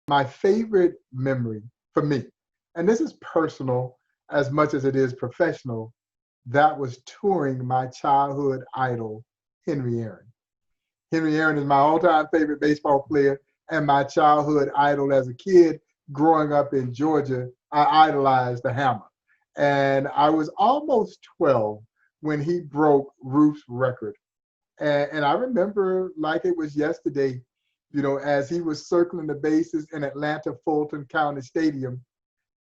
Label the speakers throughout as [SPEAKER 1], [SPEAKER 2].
[SPEAKER 1] My favorite memory for me, and this is personal as much as it is professional, that was touring my childhood idol, Henry Aaron. Henry Aaron is my all-time favorite baseball player and my childhood idol as a kid. Growing up in Georgia, I idolized the Hammer. And I was almost 12 when he broke Ruth's record. And I remember like it was yesterday, as he was circling the bases in Atlanta Fulton County Stadium.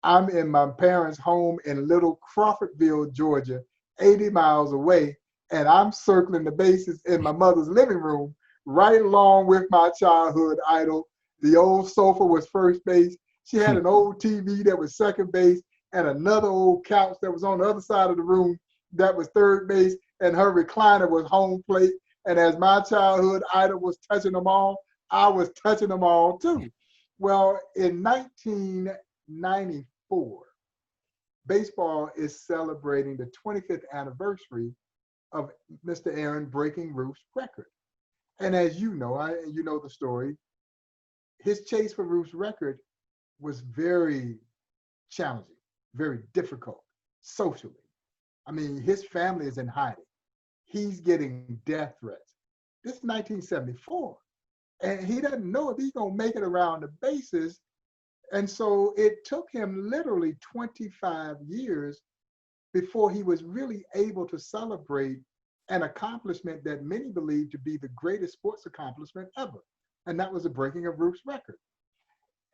[SPEAKER 1] I'm in my parents' home in Little Crawfordville, Georgia, 80 miles away, and I'm circling the bases in my mother's living room, right along with my childhood idol. The old sofa was first base. She had an old TV that was second base, and another old couch that was on the other side of the room that was third base, and her recliner was home plate. And as my childhood idol was touching them all, I was touching them all too. Well, in 1994, baseball is celebrating the 25th anniversary of Mr. Aaron breaking Ruth's record. And as you know, you know the story, his chase for Ruth's record was very challenging, very difficult socially. I mean, his family is in hiding. He's getting death threats. This is 1974. And he doesn't know if he's going to make it around the bases. And so it took him literally 25 years before he was really able to celebrate an accomplishment that many believe to be the greatest sports accomplishment ever. And that was the breaking of Ruth's record.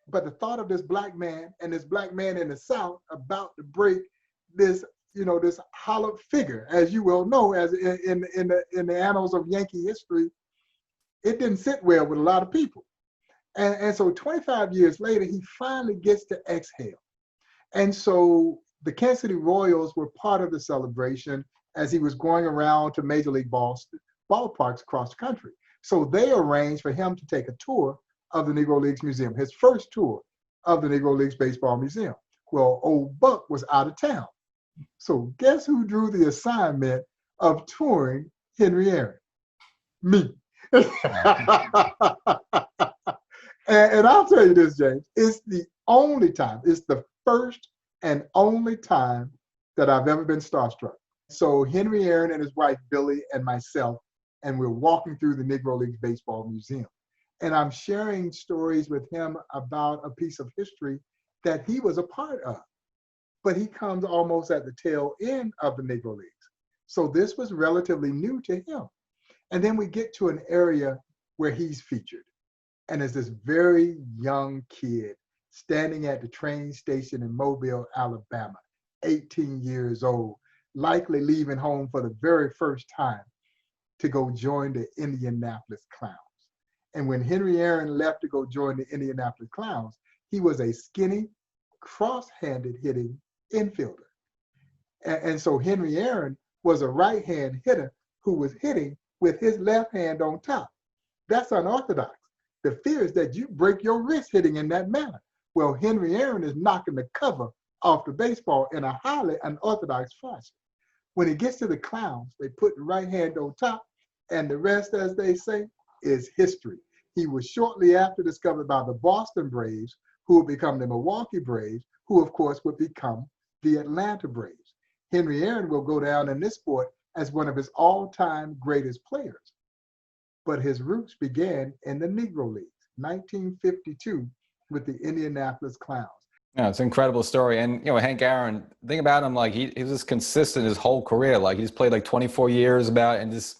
[SPEAKER 1] But the thought of this black man and this black man in the South about to break this, this hollowed figure, as you well know, as in the annals of Yankee history, it didn't sit well with a lot of people. And so 25 years later, he finally gets to exhale. And so the Kansas City Royals were part of the celebration as he was going around to Major League ballparks across the country. So they arranged for him to take a tour of the Negro Leagues Museum, his first tour of the Negro Leagues Baseball Museum. Well, old Buck was out of town. So guess who drew the assignment of touring Henry Aaron? Me. And I'll tell you this, James, it's the first and only time that I've ever been starstruck. So Henry Aaron and his wife, Billy, and myself, and we're walking through the Negro Leagues Baseball Museum. And I'm sharing stories with him about a piece of history that he was a part of. But he comes almost at the tail end of the Negro Leagues. So this was relatively new to him. And then we get to an area where he's featured. And there's this very young kid standing at the train station in Mobile, Alabama, 18 years old, likely leaving home for the very first time to go join the Indianapolis Clowns. And when Henry Aaron left to go join the Indianapolis Clowns, he was a skinny, cross-handed hitting infielder. And so Henry Aaron was a right-hand hitter who was hitting with his left hand on top. That's unorthodox. The fear is that you break your wrist hitting in that manner. Well, Henry Aaron is knocking the cover off the baseball in a highly unorthodox fashion. When he gets to the Clowns, they put the right hand on top, and the rest, as they say, is history. He was shortly after discovered by the Boston Braves, who would become the Milwaukee Braves, who of course would become the Atlanta Braves. Henry Aaron will go down in this sport as one of his all-time greatest players. But his roots began in the Negro Leagues, 1952, with the Indianapolis Clowns.
[SPEAKER 2] Yeah, it's an incredible story. And, Hank Aaron, think about him, like he was just consistent his whole career. Like he just played like 24 years and just,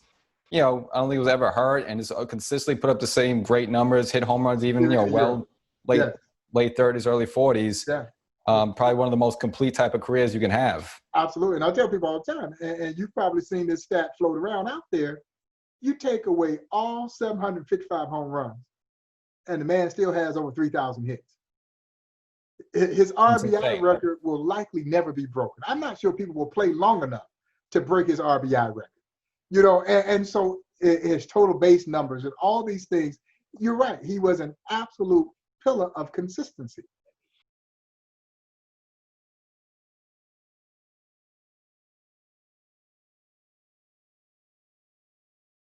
[SPEAKER 2] I don't think he was ever hurt and just consistently put up the same great numbers, hit home runs, even, late 30s, early 40s.
[SPEAKER 1] Yeah.
[SPEAKER 2] Probably one of the most complete type of careers you can have.
[SPEAKER 1] Absolutely. And I tell people all the time, and you've probably seen this stat float around out there, you take away all 755 home runs, and the man still has over 3,000 hits. His RBI record will likely never be broken. I'm not sure people will play long enough to break his RBI record. And so his total base numbers and all these things, you're right. He was an absolute pillar of consistency.